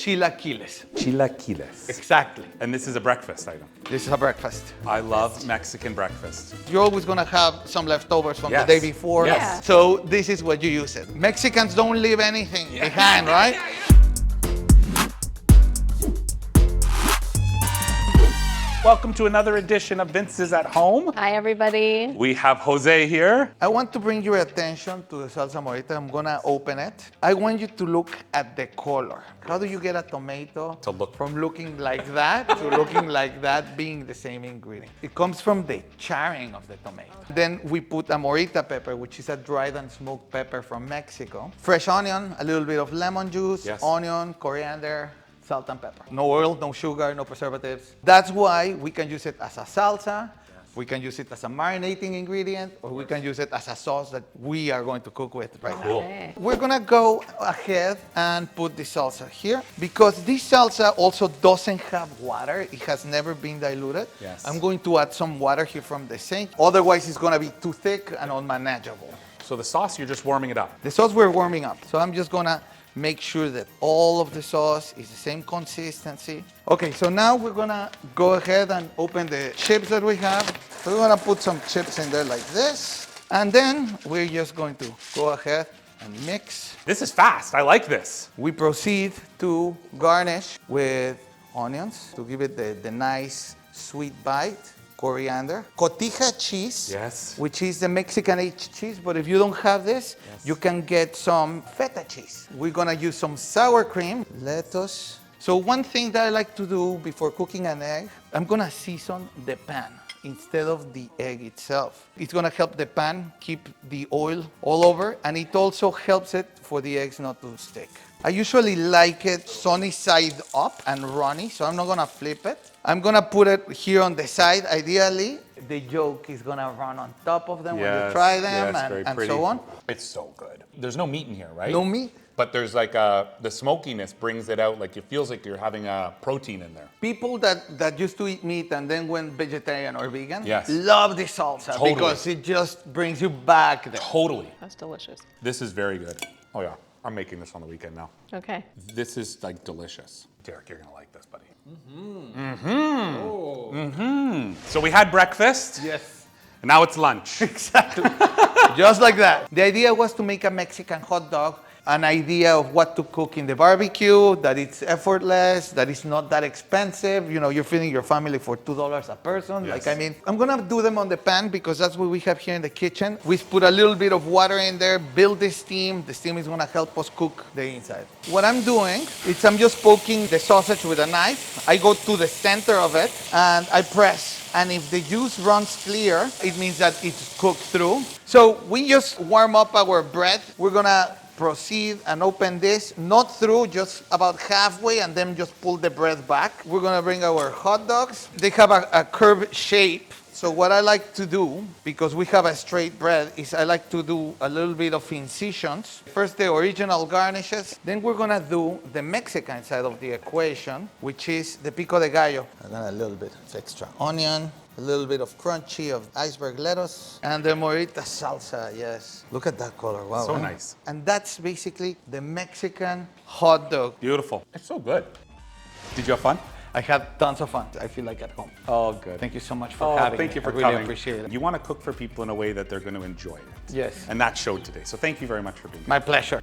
Chilaquiles. Chilaquiles. Exactly. And this is a breakfast item. This is a breakfast. I love Mexican breakfast. You're always gonna have some leftovers from Yes. the day before. Yes. So this is what you use it. Mexicans don't leave anything behind, right? Welcome to another edition of Vince's at Home. Hi, everybody. We have Jose here. I want to bring your attention to the Salsa Morita. I'm gonna open it. I want you to look at the color. How do you get a tomato To look- from looking like that to looking like that, being the same ingredient? It comes from the charring of the tomato. Then we put a morita pepper, which is a dried and smoked pepper from Mexico. Fresh onion, a little bit of lemon juice, Yes. onion, coriander, salt and pepper. No oil, no sugar, no preservatives. That's why we can use it as a salsa, we can use it as a marinating ingredient, or we can use it as a sauce that we are going to cook with right now. Okay. We're gonna go ahead and put the salsa here because this salsa also doesn't have water. It has never been diluted. Yes. I'm going to add some water here from the sink. Otherwise, it's gonna be too thick and unmanageable. So the sauce, you're just warming it up. The sauce we're warming up. So I'm just gonna make sure that all of the sauce is the same consistency. Okay, so now we're gonna go ahead and open the chips that we have. So we're gonna put some chips in there like this. And then we're just going to go ahead and mix. This is fast. I like this. We proceed to garnish with onions to give it the nice sweet bite. Coriander, cotija cheese, Yes. which is the Mexican aged cheese, but if you don't have this, you can get some feta cheese. We're gonna use some sour cream, lettuce. So one thing that I like to do before cooking an egg, I'm gonna season the pan instead of the egg itself. It's gonna help the pan keep the oil all over, and it also helps it for the eggs not to stick. I usually like it sunny side up and runny, so I'm not gonna flip it. I'm gonna put it here on the side. Ideally, the yolk is gonna run on top of them when you try them, and so on. It's so good. There's no meat in here, right? No meat. But there's like the smokiness brings it out. Like it feels like you're having a protein in there. People that used to eat meat and then went vegetarian or vegan Yes. love this salsa Totally. because it just brings you back there. Totally. That's delicious. This is very good. Oh yeah, I'm making this on the weekend now. Okay. This is like delicious. Derek, you're gonna like this, buddy. So we had breakfast. Yes. And now it's lunch. Exactly. Just like that. The idea was to make a Mexican hot dog, an idea of what to cook in the barbecue, that it's effortless, that it's not that expensive. You know, you're feeding your family for $2 a person. Yes. Like, I mean, I'm gonna do them on the pan because that's what we have here in the kitchen. We put a little bit of water in there, build the steam. The steam is gonna help us cook the inside. What I'm doing is I'm just poking the sausage with a knife. I go to the center of it and I press. And if the juice runs clear, it means that it's cooked through. So we just warm up our bread. We're gonna proceed and open this, not through, just about halfway, and then just pull the bread back. We're gonna bring our hot dogs. They have a curved shape. So what I like to do, because we have a straight bread, is I like to do a little bit of incisions. First the original garnishes, then we're gonna do the Mexican side of the equation, which is the pico de gallo. And then a little bit of extra onion, a little bit of crunchy of iceberg lettuce, and the morita salsa, yes. Look at that color, wow. So huh? nice. And that's basically the Mexican hot dog. Beautiful. It's so good. Did you have fun? I had tons of fun. I feel like at home. Oh, good. Thank you so much for having me. Thank you for I really coming. appreciate it. You want to cook for people in a way that they're going to enjoy it. Yes. And that showed today. So thank you very much for being here. My pleasure.